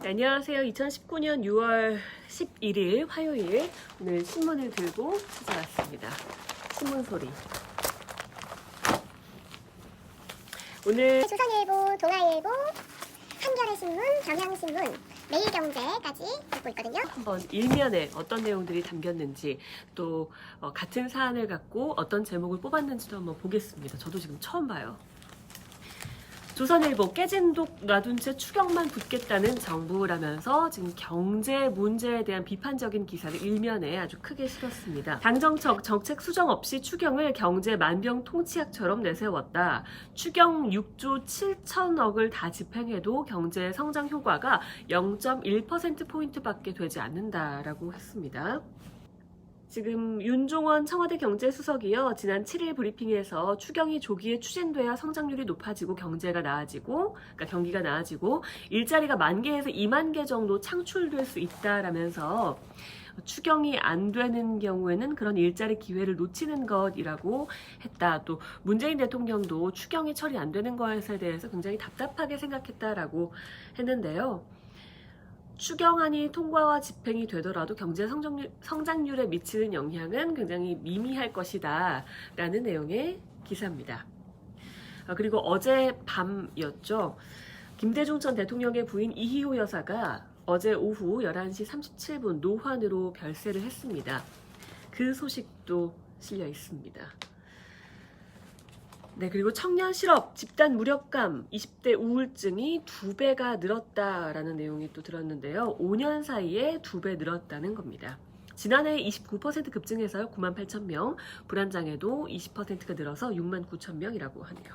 네, 안녕하세요. 2019년 6월 11일 화요일 오늘 신문을 들고 찾아왔습니다. 신문 소리. 오늘 조선일보, 동아일보, 한겨레신문, 경향신문, 매일경제까지 듣고 있거든요. 한번 일면에 어떤 내용들이 담겼는지 또 같은 사안을 갖고 어떤 제목을 뽑았는지도 한번 보겠습니다. 저도 지금 처음 봐요. 조선일보 깨진 독 놔둔 채 추경만 붓겠다는 정부라면서 지금 경제 문제에 대한 비판적인 기사를 일면에 아주 크게 실었습니다. 당정청 정책 수정 없이 추경을 경제 만병통치약처럼 내세웠다. 추경 6조 7천억을 다 집행해도 경제 성장 효과가 0.1%포인트밖에 되지 않는다라고 했습니다. 지금 윤종원 청와대 경제수석이요, 지난 7일 브리핑에서 추경이 조기에 추진돼야 성장률이 높아지고 경제가 나아지고, 그러니까 경기가 나아지고 일자리가 10,000개에서 20,000개 정도 창출될 수 있다라면서 추경이 안 되는 경우에는 그런 일자리 기회를 놓치는 것이라고 했다. 또 문재인 대통령도 추경이 처리 안 되는 것에 대해서 굉장히 답답하게 생각했다라고 했는데요. 추경안이 통과와 집행이 되더라도 경제 성장률에 미치는 영향은 굉장히 미미할 것이다 라는 내용의 기사입니다. 그리고 어제 밤이었죠. 김대중 전 대통령의 부인 이희호 여사가 어제 오후 11시 37분 노환으로 별세를 했습니다. 그 소식도 실려 있습니다. 네, 그리고 청년 실업, 집단 무력감, 20대 우울증이 2배가 늘었다라는 내용이 또 들었는데요. 5년 사이에 2배 늘었다는 겁니다. 지난해 29% 급증해서 98,000명, 불안장애도 20%가 늘어서 69,000명이라고 하네요.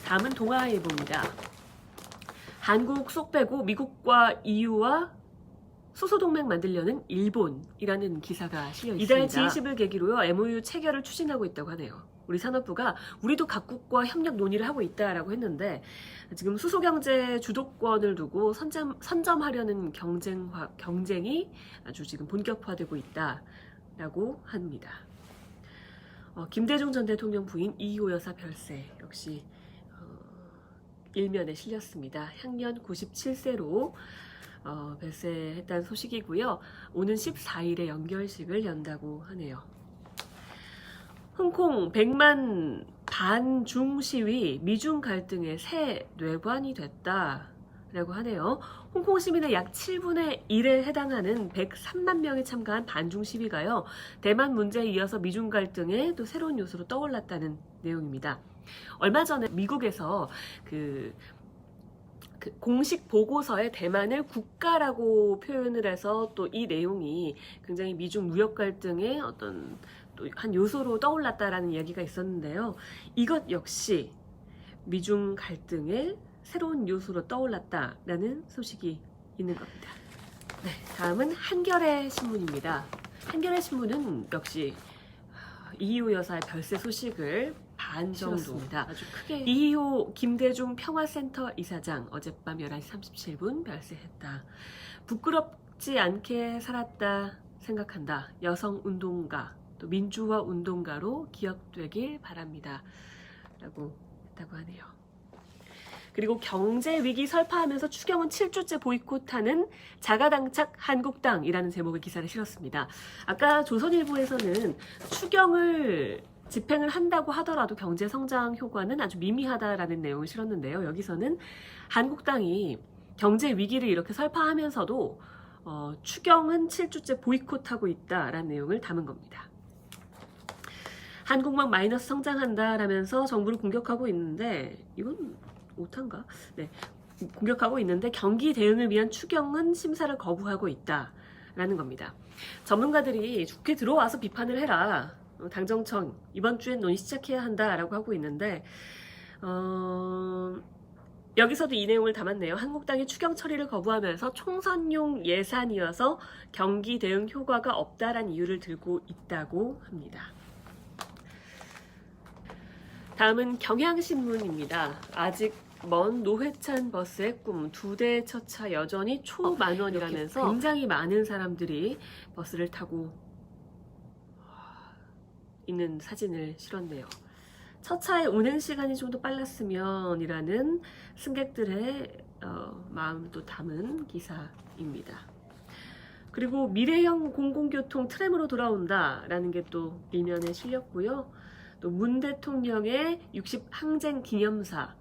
다음은 동아일보입니다. 한국 쏙 빼고 미국과 EU와 수소동맹 만들려는 일본이라는 기사가 실려 있습니다. 이달 G20을 계기로요, MOU 체결을 추진하고 있다고 하네요. 우리 산업부가 우리도 각국과 협력 논의를 하고 있다라고 했는데 지금 수소경제 주도권을 두고 선점하려는 경쟁이 아주 지금 본격화되고 있다라고 합니다. 김대중 전 대통령 부인 이희호 여사 별세 역시 일면에 실렸습니다. 향년 97세로 별세했다는 소식이고요. 오는 14일에 연결식을 연다고 하네요. 홍콩 100만 반중 시위 미중 갈등의 새 뇌관이 됐다라고 하네요. 홍콩 시민의 약 7분의 1에 해당하는 103만 명이 참가한 반중 시위가요, 대만 문제에 이어서 미중 갈등의 또 새로운 요소로 떠올랐다는 내용입니다. 얼마 전에 미국에서 그 공식 보고서에 대만을 국가라고 표현을 해서 또 이 내용이 굉장히 미중 무역 갈등의 어떤 또 한 요소로 떠올랐다라는 이야기가 있었는데요. 이것 역시 미중 갈등의 새로운 요소로 떠올랐다라는 소식이 있는 겁니다. 네, 다음은 한겨레 신문입니다. 한겨레 신문은 역시 이희호 여사의 별세 소식을 반 정도입니다. 아주 크게 이희호 김대중 평화센터 이사장 어젯밤 11시 37분 별세했다. 부끄럽지 않게 살았다 생각한다. 여성운동가 또 민주화 운동가로 기억되길 바랍니다. 라고 했다고 하네요. 그리고 경제위기 설파하면서 추경은 7주째 보이콧하는 자가당착 한국당이라는 제목의 기사를 실었습니다. 아까 조선일보에서는 추경을 집행을 한다고 하더라도 경제 성장 효과는 아주 미미하다라는 내용을 실었는데요. 여기서는 한국당이 경제 위기를 이렇게 설파하면서도 추경은 7주째 보이콧하고 있다라는 내용을 담은 겁니다. 한국만 마이너스 성장한다라면서 정부를 공격하고 있는데 이건 오탄가? 네, 공격하고 있는데 경기 대응을 위한 추경은 심사를 거부하고 있다라는 겁니다. 전문가들이 좋게 들어와서 비판을 해라. 당정청 이번 주엔 논의 시작해야 한다라고 하고 있는데 여기서도 이 내용을 담았네요. 한국당이 추경 처리를 거부하면서 총선용 예산이어서 경기 대응 효과가 없다라는 이유를 들고 있다고 합니다. 다음은 경향신문입니다. 아직 먼 노회찬 버스의 꿈, 2대 첫차 여전히 초만원이라면서 굉장히 많은 사람들이 버스를 타고 있는 사진을 실었네요. 첫 차의 운행 시간이 좀 더 빨랐으면 이라는 승객들의 마음도 담은 기사입니다. 그리고 미래형 공공교통 트램으로 돌아온다라는 게 또 일면에 실렸고요. 또 문 대통령의 60 항쟁 기념사,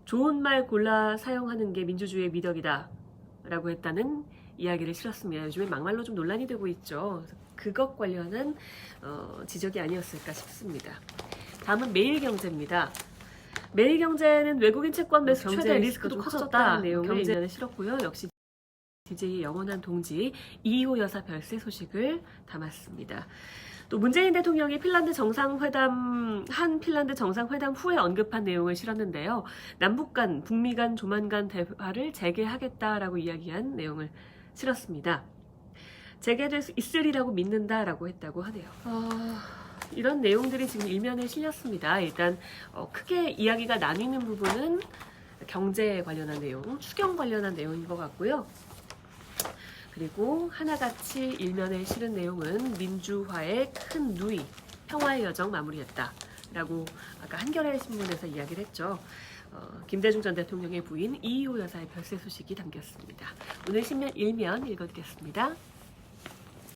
좋은 말 골라 사용하는 게 민주주의의 미덕이다 라고 했다는 이야기를 실었습니다. 요즘에 막말로 좀 논란이 되고 있죠. 그것 관련한 지적이 아니었을까 싶습니다. 다음은 매일경제입니다. 매일경제는 외국인 채권 매수 최대 리스크도 커졌다는 내용을 일면에 실었고요. 역시 DJ의 영원한 동지 이희호 여사 별세 소식을 담았습니다. 또 문재인 대통령이 핀란드 정상회담 후에 언급한 내용을 실었는데요. 남북 간, 북미 간 조만간 대화를 재개하겠다라고 이야기한 내용을 실었습니다. 재개될 수 있으리라고 믿는다라고 했다고 하네요. 이런 내용들이 지금 일면에 실렸습니다. 일단 크게 이야기가 나뉘는 부분은 경제 관련한 내용, 추경 관련한 내용인 것 같고요. 그리고 하나같이 일면에 실은 내용은 민주화의 큰 누이, 평화의 여정 마무리했다라고 아까 한겨레 신문에서 이야기를 했죠. 김대중 전 대통령의 부인 이희호 여사의 별세 소식이 담겼습니다. 오늘 신면 일면 읽어드렸습니다.